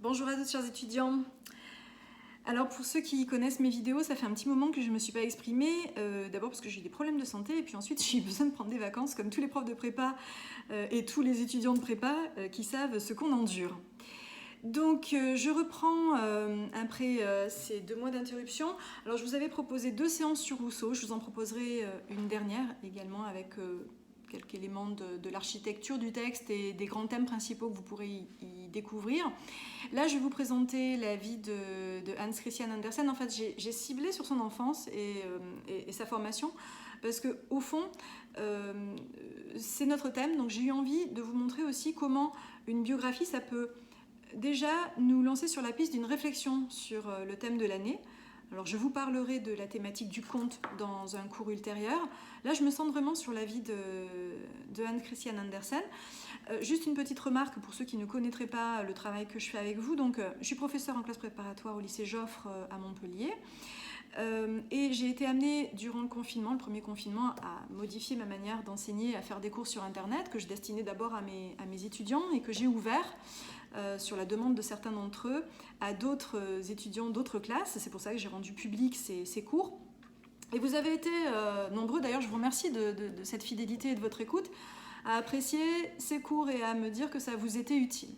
Bonjour à tous chers étudiants. Alors pour ceux qui connaissent mes vidéos, ça fait un petit moment que je ne me suis pas exprimée, d'abord parce que j'ai eu des problèmes de santé et puis ensuite j'ai eu besoin de prendre des vacances comme tous les profs de prépa et tous les étudiants de prépa qui savent ce qu'on endure. Donc je reprends après ces 2 mois d'interruption. Alors je vous avais proposé 2 séances sur Rousseau, je vous en proposerai une dernière également avec quelques éléments de l'architecture du texte et des grands thèmes principaux que vous pourrez y découvrir. Là, je vais vous présenter la vie de Hans Christian Andersen. En fait, j'ai ciblé sur son enfance et sa formation parce que au fond, c'est notre thème. Donc, j'ai eu envie de vous montrer aussi comment une biographie, ça peut déjà nous lancer sur la piste d'une réflexion sur le thème de l'année. Alors je vous parlerai de la thématique du conte dans un cours ultérieur. Là je me centre vraiment sur la vie de Hans Christian Andersen. Juste une petite remarque pour ceux qui ne connaîtraient pas le travail que je fais avec vous. Donc je suis professeure en classe préparatoire au lycée Joffre à Montpellier. Et j'ai été amenée durant le confinement, le premier confinement, à modifier ma manière d'enseigner, à faire des cours sur internet que je destinais d'abord à mes étudiants et que j'ai ouvert sur la demande de certains d'entre eux à d'autres étudiants d'autres classes. C'est pour ça que j'ai rendu public ces cours. Et vous avez été nombreux, d'ailleurs je vous remercie de cette fidélité et de votre écoute, à apprécier ces cours et à me dire que ça vous était utile.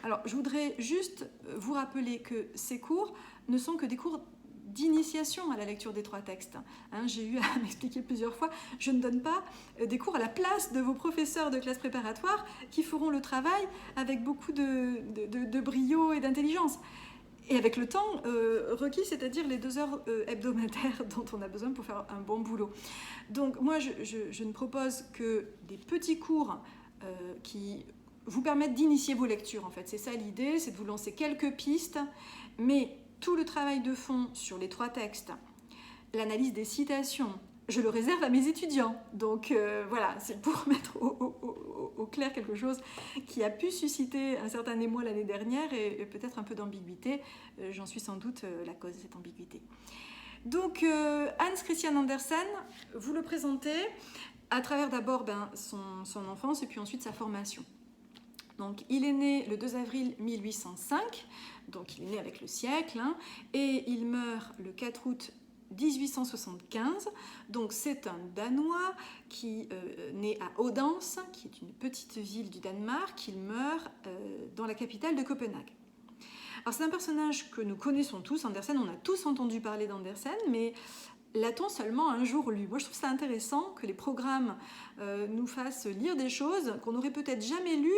Alors je voudrais juste vous rappeler que ces cours ne sont que des cours d'initiation à la lecture des 3 textes. J'ai eu à m'expliquer plusieurs fois, je ne donne pas des cours à la place de vos professeurs de classe préparatoire qui feront le travail avec beaucoup de brio et d'intelligence. Et avec le temps requis, c'est-à-dire les 2 heures hebdomadaires dont on a besoin pour faire un bon boulot. Donc moi, je ne propose que des petits cours qui vous permettent d'initier vos lectures, en fait. C'est ça l'idée, c'est de vous lancer quelques pistes, mais tout le travail de fond sur les 3 textes, l'analyse des citations, je le réserve à mes étudiants. Donc voilà, c'est pour mettre au clair quelque chose qui a pu susciter un certain émoi l'année dernière et peut-être un peu d'ambiguïté. J'en suis sans doute la cause de cette ambiguïté. Donc Hans Christian Andersen, vous le présentez à travers d'abord son enfance et puis ensuite sa formation. Donc il est né le 2 avril 1805, donc il est né avec le siècle, et il meurt le 4 août 1875. Donc c'est un Danois qui naît à Odense, qui est une petite ville du Danemark. Il meurt dans la capitale de Copenhague. Alors c'est un personnage que nous connaissons tous, Andersen, on a tous entendu parler d'Andersen, mais l'a-t-on seulement un jour lu? Moi je trouve ça intéressant que les programmes nous fassent lire des choses qu'on n'aurait peut-être jamais lues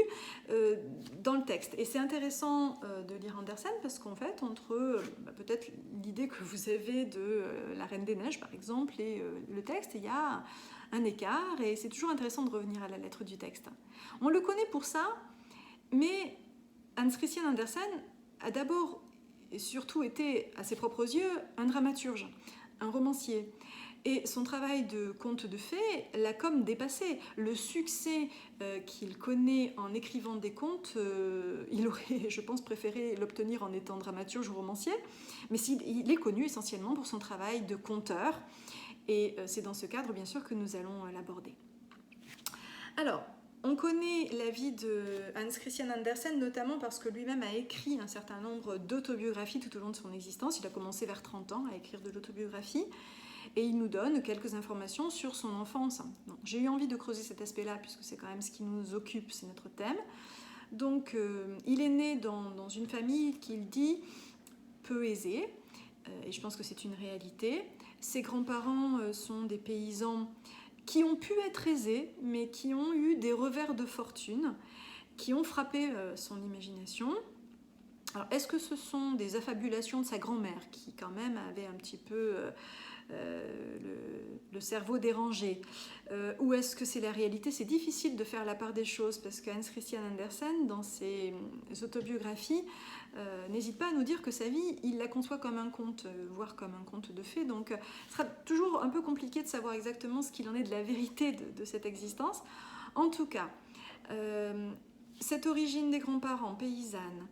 dans le texte. Et c'est intéressant de lire Andersen parce qu'en fait, entre peut-être l'idée que vous avez de La Reine des Neiges par exemple et le texte, il y a un écart et c'est toujours intéressant de revenir à la lettre du texte. On le connaît pour ça, mais Hans Christian Andersen a d'abord et surtout été, à ses propres yeux, un dramaturge, un romancier. Et son travail de conte de fées l'a comme dépassé. Le succès qu'il connaît en écrivant des contes, il aurait, je pense, préféré l'obtenir en étant dramaturge ou romancier. Mais il est connu essentiellement pour son travail de conteur. Et c'est dans ce cadre, bien sûr, que nous allons l'aborder. Alors, on connaît la vie de Hans Christian Andersen notamment parce que lui-même a écrit un certain nombre d'autobiographies tout au long de son existence. Il a commencé vers 30 ans à écrire de l'autobiographie et il nous donne quelques informations sur son enfance. J'ai eu envie de creuser cet aspect-là puisque c'est quand même ce qui nous occupe, c'est notre thème. Donc il est né dans une famille qu'il dit peu aisée et je pense que c'est une réalité. Ses grands-parents sont des paysans qui ont pu être aisés, mais qui ont eu des revers de fortune, qui ont frappé son imagination. Alors, est-ce que ce sont des affabulations de sa grand-mère, qui quand même avait un petit peu le cerveau dérangé, ou est-ce que c'est la réalité? C'est difficile de faire la part des choses, parce que Hans Christian Andersen, dans ses autobiographies, n'hésite pas à nous dire que sa vie, il la conçoit comme un conte, voire comme un conte de fées. Donc, ce sera toujours un peu compliqué de savoir exactement ce qu'il en est de la vérité de cette existence. En tout cas, cette origine des grands-parents paysannes,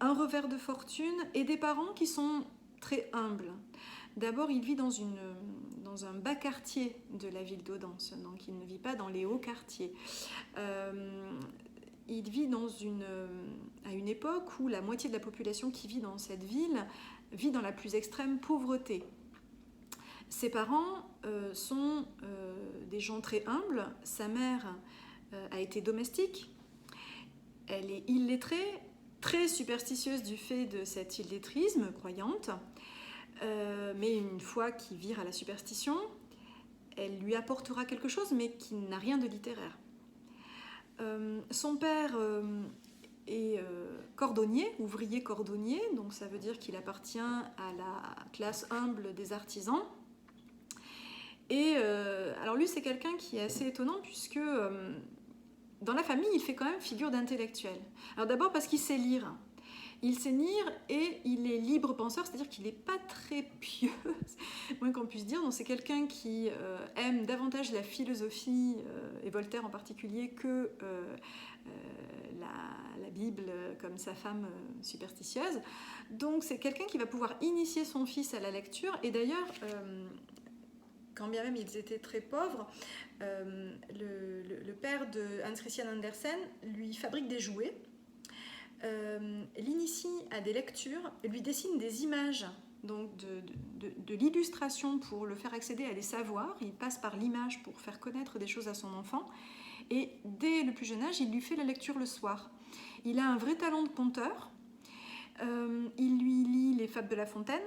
un revers de fortune et des parents qui sont très humbles. D'abord, il vit dans un bas quartier de la ville d'Odense, donc il ne vit pas dans les hauts quartiers. il vit à une époque où la moitié de la population qui vit dans cette ville vit dans la plus extrême pauvreté. Ses parents sont des gens très humbles. Sa mère a été domestique. Elle est illettrée, très superstitieuse du fait de cet illettrisme, croyante. Mais une fois qu'il vire à la superstition, elle lui apportera quelque chose, mais qui n'a rien de littéraire. Son père est cordonnier, ouvrier cordonnier, donc ça veut dire qu'il appartient à la classe humble des artisans. Et alors lui, c'est quelqu'un qui est assez étonnant, puisque dans la famille, il fait quand même figure d'intellectuel. Alors d'abord parce qu'il sait lire. Il sait lire et il est libre penseur, c'est-à-dire qu'il n'est pas très pieux, moins qu'on puisse dire. Donc c'est quelqu'un qui aime davantage la philosophie, et Voltaire en particulier, que la Bible comme sa femme superstitieuse. Donc c'est quelqu'un qui va pouvoir initier son fils à la lecture. Et d'ailleurs, quand bien même ils étaient très pauvres, le père de Hans Christian Andersen lui fabrique des jouets, l'initie à des lectures, lui dessine des images, donc de l'illustration pour le faire accéder à des savoirs. Il passe par l'image pour faire connaître des choses à son enfant. Et dès le plus jeune âge, il lui fait la lecture le soir. Il a un vrai talent de conteur. Il lui lit les Fables de La Fontaine.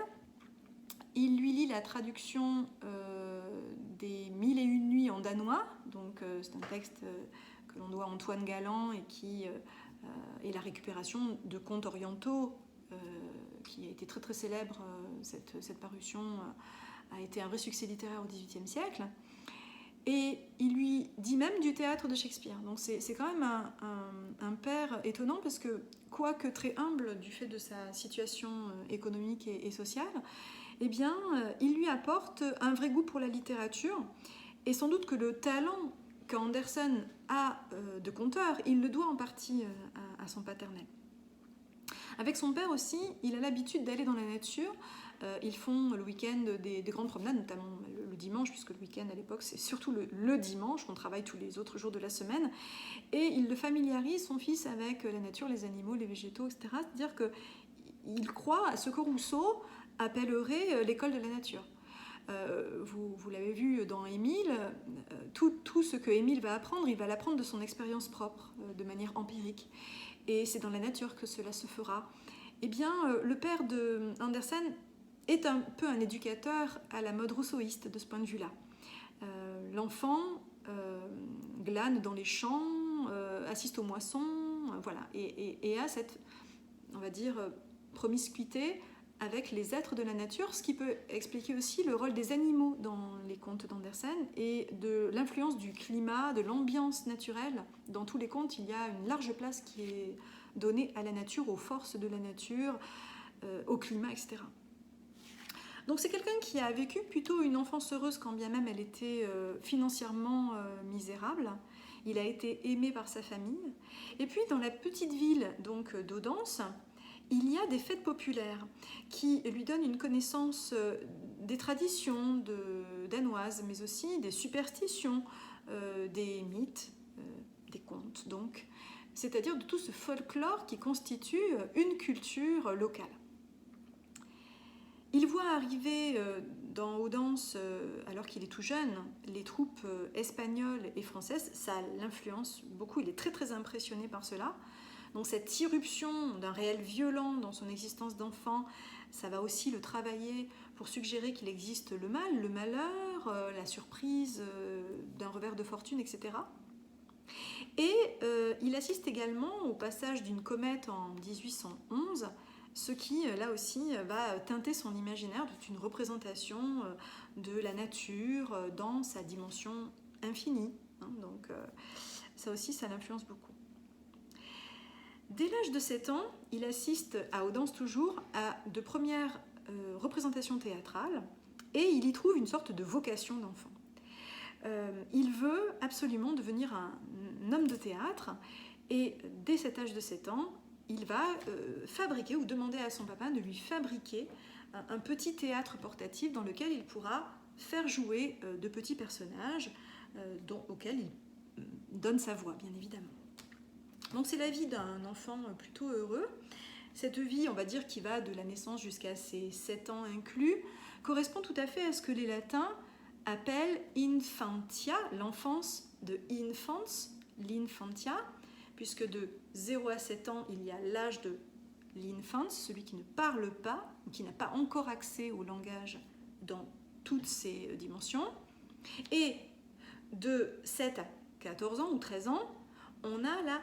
Il lui lit la traduction des Mille et une nuits en danois. Donc c'est un texte que l'on doit à Antoine Galland et qui est la récupération de contes orientaux qui a été très très célèbre. Cette parution a été un vrai succès littéraire au XVIIIe siècle. Et il lui dit même du théâtre de Shakespeare. Donc c'est quand même un père étonnant, parce que, quoique très humble du fait de sa situation économique et sociale, eh bien, il lui apporte un vrai goût pour la littérature. Et sans doute que le talent qu'Andersen a de conteur, il le doit en partie à son paternel. Avec son père aussi, il a l'habitude d'aller dans la nature. Ils font le week-end des grandes promenades, notamment le dimanche, puisque le week-end à l'époque c'est surtout le dimanche, on travaille tous les autres jours de la semaine. Et il le familiarise, son fils, avec la nature, les animaux, les végétaux, etc. C'est-à-dire qu'il croit à ce que Rousseau appellerait l'école de la nature. Vous l'avez vu dans Émile, tout ce que Émile va apprendre, il va l'apprendre de son expérience propre, de manière empirique. Et c'est dans la nature que cela se fera. Eh bien, le père de Andersen est un peu un éducateur à la mode rousseauiste de ce point de vue-là. L'enfant glane dans les champs, assiste aux moissons, voilà, et a cette, on va dire, promiscuité avec les êtres de la nature, ce qui peut expliquer aussi le rôle des animaux dans les contes d'Andersen et de l'influence du climat, de l'ambiance naturelle. Dans tous les contes, il y a une large place qui est donnée à la nature, aux forces de la nature, au climat, etc. Donc c'est quelqu'un qui a vécu plutôt une enfance heureuse, quand bien même elle était financièrement misérable. Il a été aimé par sa famille. Et puis dans la petite ville donc d'Odense, il y a des fêtes populaires qui lui donnent une connaissance des traditions danoises, mais aussi des superstitions, des mythes, des contes donc, c'est-à-dire de tout ce folklore qui constitue une culture locale. Il voit arriver dans Odense, alors qu'il est tout jeune, les troupes espagnoles et françaises. Ça l'influence beaucoup, il est très très impressionné par cela. Donc cette irruption d'un réel violent dans son existence d'enfant, ça va aussi le travailler pour suggérer qu'il existe le mal, le malheur, la surprise d'un revers de fortune, etc. Et il assiste également au passage d'une comète en 1811, ce qui, là aussi, va teinter son imaginaire d'une représentation de la nature dans sa dimension infinie. Donc ça aussi, ça l'influence beaucoup. Dès l'âge de 7 ans, il assiste, à Odense toujours, à de premières représentations théâtrales, et il y trouve une sorte de vocation d'enfant. Il veut absolument devenir un homme de théâtre, et dès cet âge de 7 ans, il va fabriquer ou demander à son papa de lui fabriquer un petit théâtre portatif dans lequel il pourra faire jouer de petits personnages auxquels il donne sa voix, bien évidemment. Donc c'est la vie d'un enfant plutôt heureux. Cette vie, on va dire, qui va de la naissance jusqu'à ses 7 ans inclus, correspond tout à fait à ce que les latins appellent infantia, l'enfance de infants, l'infantia, puisque de 0 à 7 ans, il y a l'âge de l'infant, celui qui ne parle pas, ou qui n'a pas encore accès au langage dans toutes ses dimensions. Et de 7 à 14 ans ou 13 ans, on a la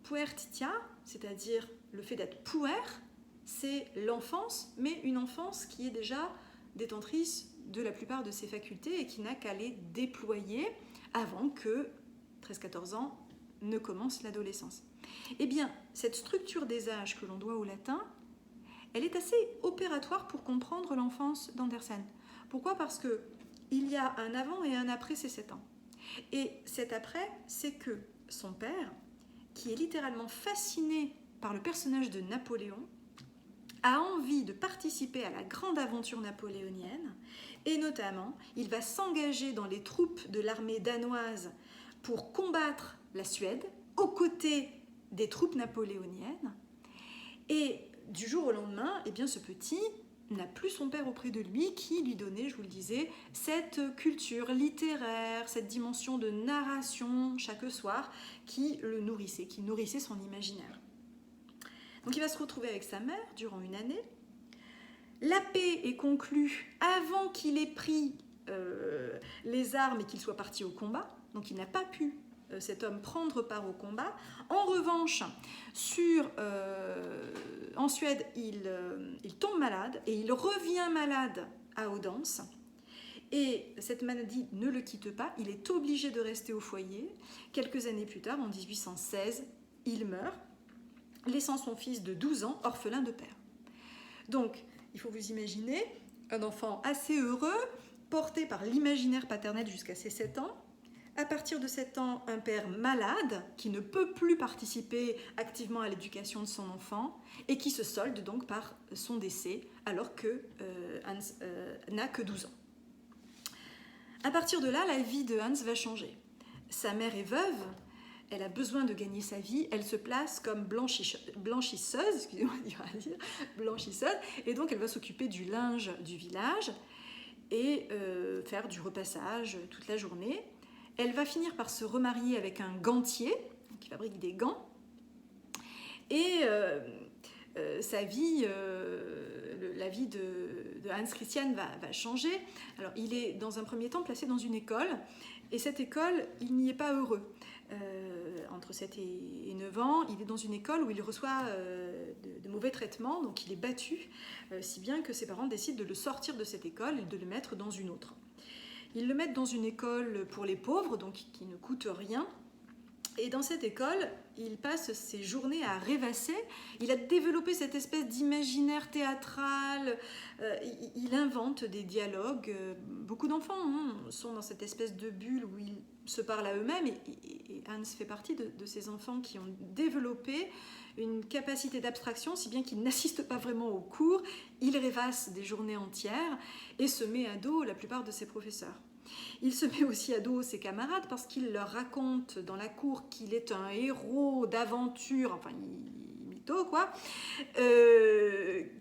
puertitia, c'est-à-dire le fait d'être puer, c'est l'enfance, mais une enfance qui est déjà détentrice de la plupart de ses facultés et qui n'a qu'à les déployer avant que 13-14 ans ne commence l'adolescence. Eh bien, cette structure des âges que l'on doit au latin, elle est assez opératoire pour comprendre l'enfance d'Andersen. Pourquoi ? Parce qu'il y a un avant et un après ces 7 ans. Et cet après, c'est que son père, qui est littéralement fasciné par le personnage de Napoléon, a envie de participer à la grande aventure napoléonienne, et notamment, il va s'engager dans les troupes de l'armée danoise pour combattre la Suède, aux côtés des troupes napoléoniennes. Et du jour au lendemain, eh bien, ce petit n'a plus son père auprès de lui, qui lui donnait, je vous le disais, cette culture littéraire, cette dimension de narration chaque soir qui le nourrissait, qui nourrissait son imaginaire. Donc il va se retrouver avec sa mère durant une année. La paix est conclue avant qu'il ait pris les armes et qu'il soit parti au combat. Donc il n'a pas pu, cet homme, prendre part au combat. En revanche, en Suède, il tombe malade et il revient malade à Odense. Et cette maladie ne le quitte pas, il est obligé de rester au foyer. Quelques années plus tard, en 1816, il meurt, laissant son fils de 12 ans orphelin de père. Donc, il faut vous imaginer un enfant assez heureux, porté par l'imaginaire paternel jusqu'à ses 7 ans. À partir de 7 ans, un père malade qui ne peut plus participer activement à l'éducation de son enfant et qui se solde donc par son décès alors que Hans n'a que 12 ans. À partir de là, la vie de Hans va changer. Sa mère est veuve, elle a besoin de gagner sa vie, elle se place comme blanchisseuse, excusez-moi de dire, blanchisseuse, et donc elle va s'occuper du linge du village et faire du repassage toute la journée. Elle va finir par se remarier avec un gantier qui fabrique des gants, et sa vie, la vie de Hans Christian va changer. Alors, il est dans un premier temps placé dans une école, et cette école, il n'y est pas heureux. Entre 7 et 9 ans, il est dans une école où il reçoit de mauvais traitements, donc il est battu, si bien que ses parents décident de le sortir de cette école et de le mettre dans une autre. Ils le mettent dans une école pour les pauvres, donc qui ne coûte rien. Et dans cette école, il passe ses journées à rêvasser. Il a développé cette espèce d'imaginaire théâtral. Il invente des dialogues. Beaucoup d'enfants sont dans cette espèce de bulle où ils se parlent à eux-mêmes. Et Hans fait partie de ces enfants qui ont développé une capacité d'abstraction, si bien qu'il n'assiste pas vraiment aux cours. Il rêvasse des journées entières et se met à dos la plupart de ses professeurs. Il se met aussi à dos ses camarades parce qu'il leur raconte dans la cour qu'il est un héros d'aventure, enfin mytho quoi,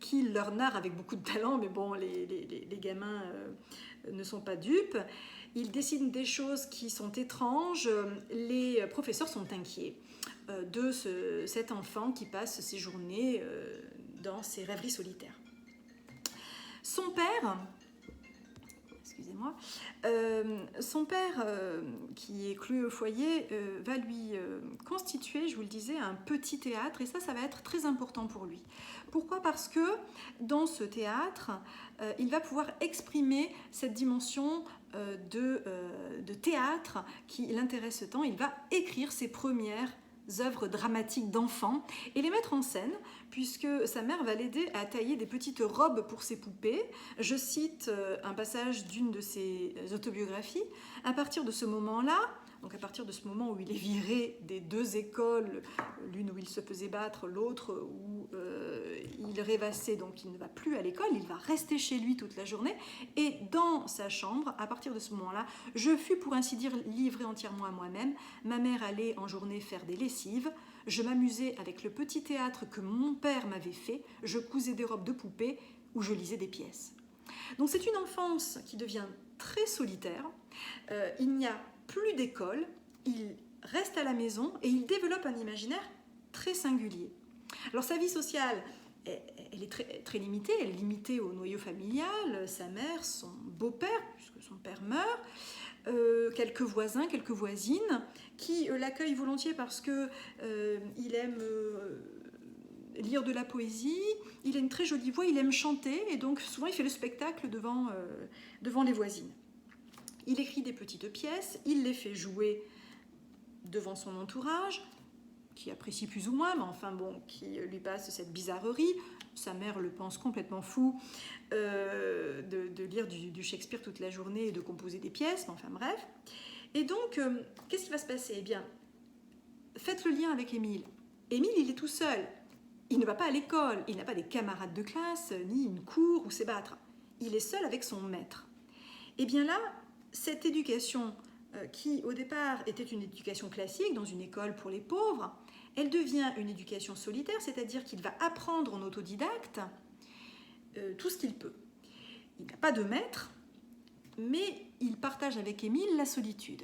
qu'il leur narre avec beaucoup de talent, mais bon, les gamins ne sont pas dupes. Il dessine des choses qui sont étranges, les professeurs sont inquiets de cet enfant qui passe ses journées dans ses rêveries solitaires. Son père... Excusez-moi. Son père, qui est cloué au foyer, va lui constituer, je vous le disais, un petit théâtre, et ça va être très important pour lui. Pourquoi ? Parce que dans ce théâtre, il va pouvoir exprimer cette dimension de théâtre qui l'intéresse tant. Il va écrire ses premières œuvres dramatiques d'enfants et les mettre en scène, puisque sa mère va l'aider à tailler des petites robes pour ses poupées. Je cite un passage d'une de ses autobiographies. À partir de ce moment-là, donc à partir de ce moment où il est viré des 2 écoles, l'une où il se faisait battre, l'autre où il rêvassait, donc il ne va plus à l'école, il va rester chez lui toute la journée, et dans sa chambre, à partir de ce moment-là, je fus pour ainsi dire livrée entièrement à moi-même. Ma mère allait en journée faire des lessives, je m'amusais avec le petit théâtre que mon père m'avait fait, je cousais des robes de poupée ou je lisais des pièces. Donc c'est une enfance qui devient très solitaire, il n'y a plus d'école, il reste à la maison et il développe un imaginaire très singulier. Alors sa vie sociale, elle est très limitée, elle est limitée au noyau familial, sa mère, son beau-père, puisque son père meurt, quelques voisins, quelques voisines, qui l'accueillent volontiers parce qu'il aime lire de la poésie, il a une très jolie voix, il aime chanter, et donc souvent il fait le spectacle devant les voisines. Il écrit des petites pièces, il les fait jouer devant son entourage, qui apprécie plus ou moins, mais enfin bon, qui lui passe cette bizarrerie. Sa mère le pense complètement fou de lire du Shakespeare toute la journée et de composer des pièces, mais enfin bref. Et donc, qu'est-ce qui va se passer? Eh bien, faites le lien avec Émile. Émile, il est tout seul. Il ne va pas à l'école, il n'a pas des camarades de classe, ni une cour où s'ébattre. Il est seul avec son maître. Et bien là, cette éducation qui, au départ, était une éducation classique dans une école pour les pauvres, elle devient une éducation solitaire, c'est-à-dire qu'il va apprendre en autodidacte tout ce qu'il peut. Il n'a pas de maître, mais il partage avec Émile la solitude.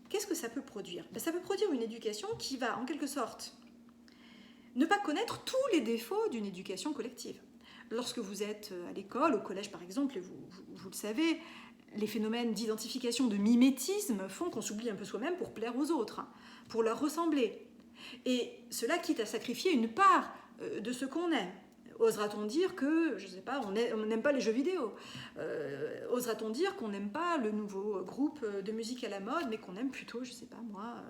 Qu'est-ce que ça peut produire? Ça peut produire une éducation qui va, en quelque sorte, ne pas connaître tous les défauts d'une éducation collective. Lorsque vous êtes à l'école, au collège par exemple, et vous le savez, les phénomènes d'identification, de mimétisme font qu'on s'oublie un peu soi-même pour plaire aux autres, pour leur ressembler. Et cela quitte à sacrifier une part de ce qu'on aime. Osera-t-on dire que, je ne sais pas, on n'aime pas les jeux vidéo? Osera-t-on dire qu'on n'aime pas le nouveau groupe de musique à la mode, mais qu'on aime plutôt, je ne sais pas moi,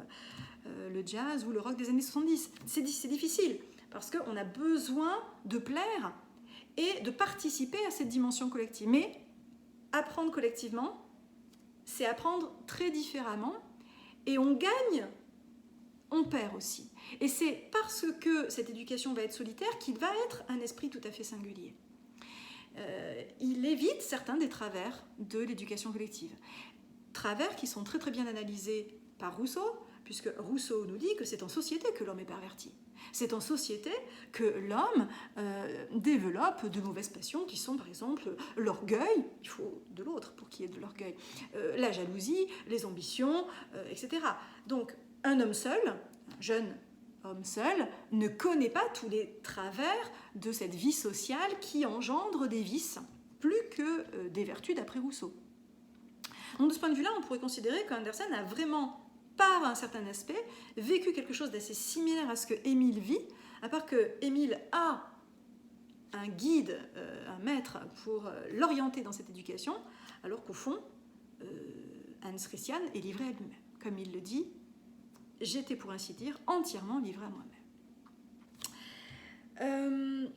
le jazz ou le rock des années 70? C'est difficile, parce qu'on a besoin de plaire et de participer à cette dimension collective. Mais apprendre collectivement, c'est apprendre très différemment, et on gagne, on perd aussi. Et c'est parce que cette éducation va être solitaire qu'il va être un esprit tout à fait singulier. Il évite certains des travers de l'éducation collective. Travers qui sont très très bien analysés par Rousseau, puisque Rousseau nous dit que c'est en société que l'homme est perverti. C'est en société que l'homme développe de mauvaises passions qui sont par exemple l'orgueil, il faut de l'autre pour qu'il y ait de l'orgueil, la jalousie, les ambitions, etc. Donc un homme seul, un jeune homme seul, ne connaît pas tous les travers de cette vie sociale qui engendre des vices, plus que des vertus d'après Rousseau. Donc de ce point de vue-là, on pourrait considérer qu'Andersen a vraiment, par un certain aspect, vécu quelque chose d'assez similaire à ce que Émile vit, à part que Émile a un guide, un maître pour l'orienter dans cette éducation, alors qu'au fond, Hans Christian est livré à lui-même. Comme il le dit, j'étais pour ainsi dire entièrement livré à moi-même.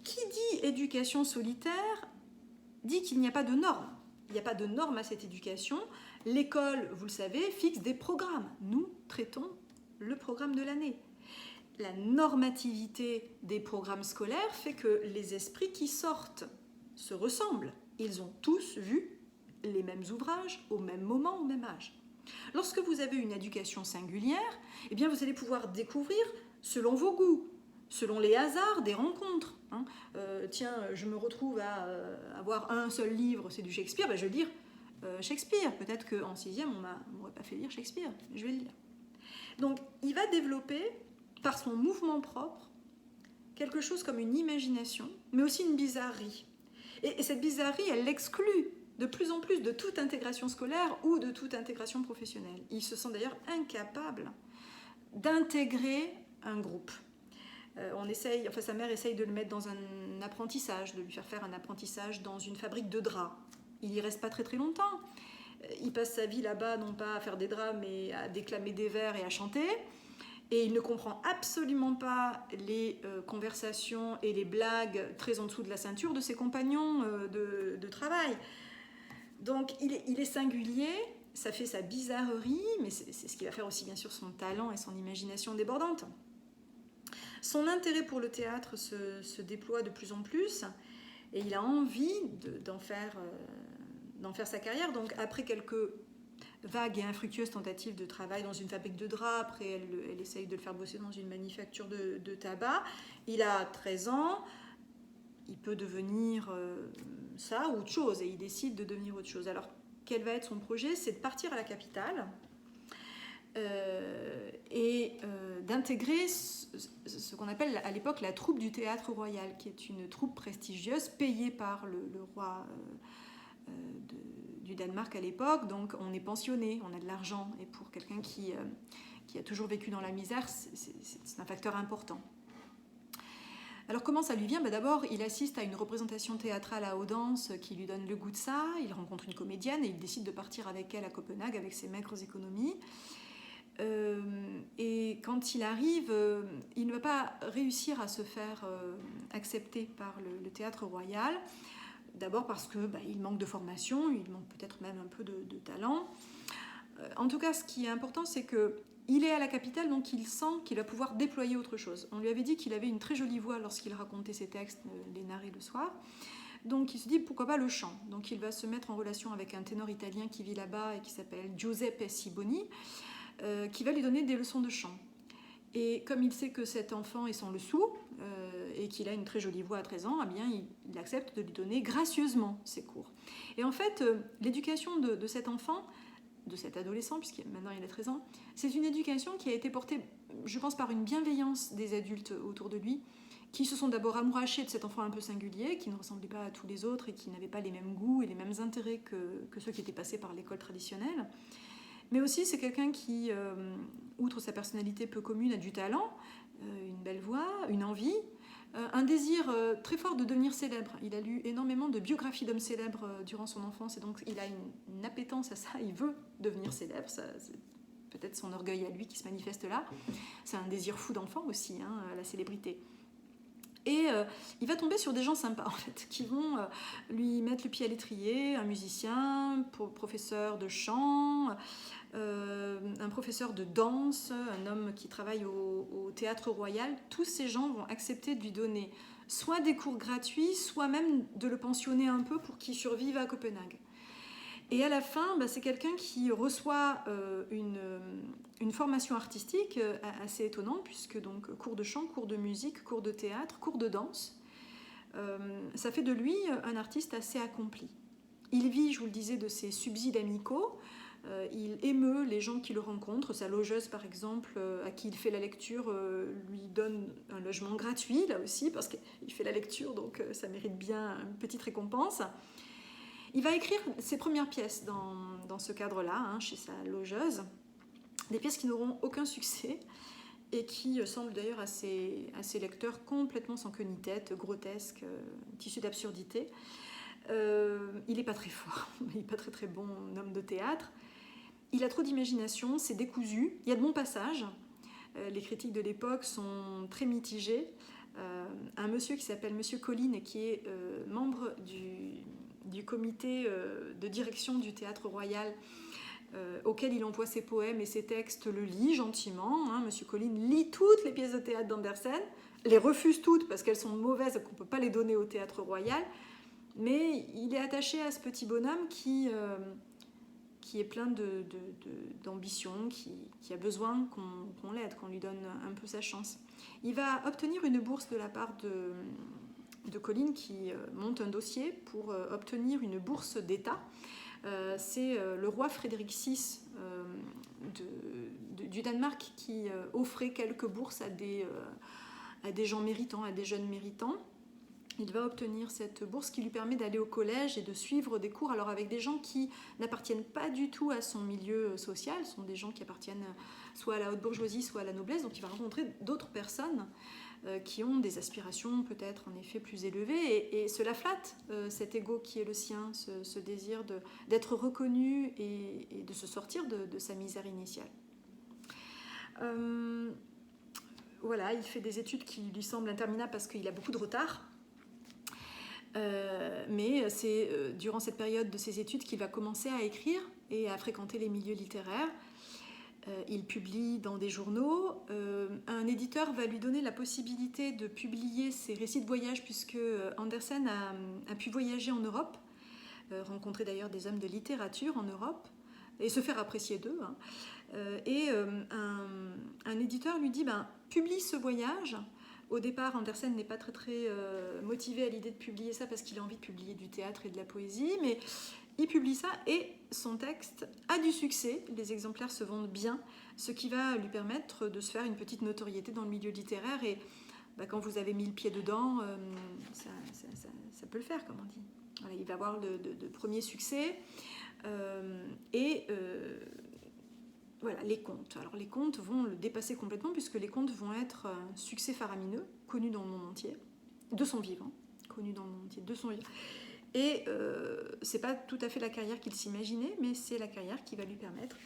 Qui dit éducation solitaire dit qu'il n'y a pas de normes. Il n'y a pas de normes à cette éducation. L'école, vous le savez, fixe des programmes. Nous traitons le programme de l'année. La normativité des programmes scolaires fait que les esprits qui sortent se ressemblent. Ils ont tous vu les mêmes ouvrages au même moment, au même âge. Lorsque vous avez une éducation singulière, eh bien vous allez pouvoir découvrir selon vos goûts, selon les hasards des rencontres. Tiens, je me retrouve à avoir un seul livre, c'est du Shakespeare, je vais lire Shakespeare. Peut-être qu'en 6e, on ne m'aurait pas fait lire Shakespeare, je vais le lire. Donc, il va développer, par son mouvement propre, quelque chose comme une imagination, mais aussi une bizarrerie. Et cette bizarrerie, elle l'exclut de plus en plus de toute intégration scolaire ou de toute intégration professionnelle. Il se sent d'ailleurs incapable d'intégrer un groupe. Sa mère essaye de le mettre dans un apprentissage, de lui faire un apprentissage dans une fabrique de draps. Il n'y reste pas très très longtemps. Il passe sa vie là-bas, non pas à faire des draps, mais à déclamer des vers et à chanter. Et il ne comprend absolument pas les conversations et les blagues très en dessous de la ceinture de ses compagnons de travail. Donc il est singulier, ça fait sa bizarrerie, mais c'est ce qui va faire aussi bien sûr son talent et son imagination débordante. Son intérêt pour le théâtre se déploie de plus en plus et il a envie d'en faire sa carrière. Donc après quelques vagues et infructueuses tentatives de travail dans une fabrique de draps, après elle essaye de le faire bosser dans une manufacture de tabac. Il a 13 ans, il peut devenir ça ou autre chose et il décide de devenir autre chose. Alors quel va être son projet? C'est de partir à la capitale et d'intégrer ce qu'on appelle à l'époque la troupe du Théâtre Royal, qui est une troupe prestigieuse payée par le roi du Danemark à l'époque. Donc on est pensionné, on a de l'argent, et pour quelqu'un qui a toujours vécu dans la misère, c'est un facteur important. Alors comment ça lui vient? D'abord, il assiste à une représentation théâtrale à Odense qui lui donne le goût de ça, il rencontre une comédienne et il décide de partir avec elle à Copenhague avec ses maigres économies. Et quand il arrive, il ne va pas réussir à se faire accepter par le Théâtre Royal. D'abord parce qu'il manque de formation, il manque peut-être même un peu de talent. En tout cas, ce qui est important, c'est qu'il est à la capitale, donc il sent qu'il va pouvoir déployer autre chose. On lui avait dit qu'il avait une très jolie voix lorsqu'il racontait ses textes, les narrait le soir. Donc il se dit pourquoi pas le chant. Donc il va se mettre en relation avec un ténor italien qui vit là-bas et qui s'appelle Giuseppe Siboni, qui va lui donner des leçons de chant. Et comme il sait que cet enfant est sans le sou et qu'il a une très jolie voix à 13 ans, eh bien, il accepte de lui donner gracieusement ses cours. Et en fait, l'éducation de cet enfant, de cet adolescent, puisque maintenant il a 13 ans, c'est une éducation qui a été portée, je pense, par une bienveillance des adultes autour de lui, qui se sont d'abord amourachés de cet enfant un peu singulier, qui ne ressemblait pas à tous les autres et qui n'avait pas les mêmes goûts et les mêmes intérêts que ceux qui étaient passés par l'école traditionnelle. Mais aussi, c'est quelqu'un qui, outre sa personnalité peu commune, a du talent, une belle voix, une envie, un désir très fort de devenir célèbre. Il a lu énormément de biographies d'hommes célèbres durant son enfance, et donc il a une appétence à ça, il veut devenir célèbre, c'est peut-être son orgueil à lui qui se manifeste là. C'est un désir fou d'enfant aussi, la célébrité. Et il va tomber sur des gens sympas, en fait, qui vont lui mettre le pied à l'étrier, un musicien, professeur de chant, un professeur de danse, un homme qui travaille au Théâtre Royal. Tous ces gens vont accepter de lui donner soit des cours gratuits, soit même de le pensionner un peu pour qu'il survive à Copenhague. Et à la fin, c'est quelqu'un qui reçoit une formation artistique assez étonnante, puisque donc cours de chant, cours de musique, cours de théâtre, cours de danse. Ça fait de lui un artiste assez accompli. Il vit, je vous le disais, de ses subsides amicaux. Il émeut les gens qui le rencontrent. Sa logeuse, par exemple, à qui il fait la lecture, lui donne un logement gratuit, là aussi, parce qu'il fait la lecture, donc ça mérite bien une petite récompense. Il va écrire ses premières pièces dans ce cadre-là, chez sa logeuse. Des pièces qui n'auront aucun succès et qui semblent d'ailleurs à ses lecteurs complètement sans queue ni tête, grotesques, tissus d'absurdité. Il n'est pas très fort, il n'est pas très très bon homme de théâtre. Il a trop d'imagination, c'est décousu. Il y a de bons passages. Les critiques de l'époque sont très mitigées. Un monsieur qui s'appelle Monsieur Colline et qui est membre du comité de direction du Théâtre Royal, auquel il envoie ses poèmes et ses textes, le lit gentiment. Monsieur Colline lit toutes les pièces de théâtre d'Andersen, les refuse toutes parce qu'elles sont mauvaises et qu'on ne peut pas les donner au Théâtre Royal, mais il est attaché à ce petit bonhomme qui est plein d'ambition, qui a besoin qu'on l'aide, qu'on lui donne un peu sa chance. Il va obtenir une bourse de la part de Colline qui monte un dossier pour obtenir une bourse d'État. C'est le roi Frédéric VI du Danemark qui offrait quelques bourses à des gens méritants, à des jeunes méritants. Il va obtenir cette bourse qui lui permet d'aller au collège et de suivre des cours, alors avec des gens qui n'appartiennent pas du tout à son milieu social, ce sont des gens qui appartiennent soit à la haute bourgeoisie, soit à la noblesse, donc il va rencontrer d'autres personnes qui ont des aspirations peut-être en effet plus élevées, et cela flatte cet ego qui est le sien, ce désir d'être reconnu et de se sortir de sa misère initiale. Voilà, il fait des études qui lui semblent interminables parce qu'il a beaucoup de retard. Mais c'est durant cette période de ses études qu'il va commencer à écrire et à fréquenter les milieux littéraires. Il publie dans des journaux. Un éditeur va lui donner la possibilité de publier ses récits de voyage puisque Andersen a pu voyager en Europe, rencontrer d'ailleurs des hommes de littérature en Europe et se faire apprécier d'eux. Hein. Un éditeur lui dit publie ce voyage. Au départ, Andersen n'est pas très motivé à l'idée de publier ça parce qu'il a envie de publier du théâtre et de la poésie, mais il publie ça et son texte a du succès, les exemplaires se vendent bien, ce qui va lui permettre de se faire une petite notoriété dans le milieu littéraire et quand vous avez mis le pied dedans, ça peut le faire, comme on dit. Voilà, il va avoir de premiers succès voilà, les contes. Alors les contes vont le dépasser complètement puisque les contes vont être un succès faramineux, connu dans le monde entier, de son vivant, connu dans le monde entier, de son vivant. Et c'est pas tout à fait la carrière qu'il s'imaginait, mais c'est la carrière qui va lui permettre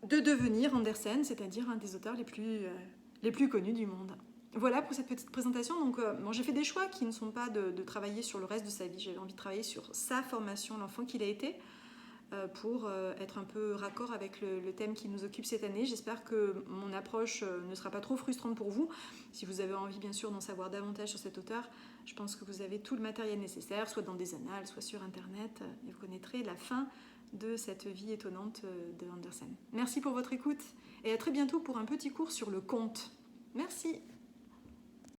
de devenir Andersen, c'est-à-dire un des auteurs les plus connus du monde. Voilà pour cette petite présentation. Donc, j'ai fait des choix qui ne sont pas de travailler sur le reste de sa vie. J'avais envie de travailler sur sa formation, l'enfant qu'il a été, pour être un peu raccord avec le thème qui nous occupe cette année. J'espère que mon approche ne sera pas trop frustrante pour vous. Si vous avez envie, bien sûr, d'en savoir davantage sur cet auteur, je pense que vous avez tout le matériel nécessaire, soit dans des annales, soit sur Internet, et vous connaîtrez la fin de cette vie étonnante de Andersen. Merci pour votre écoute, et à très bientôt pour un petit cours sur le conte. Merci.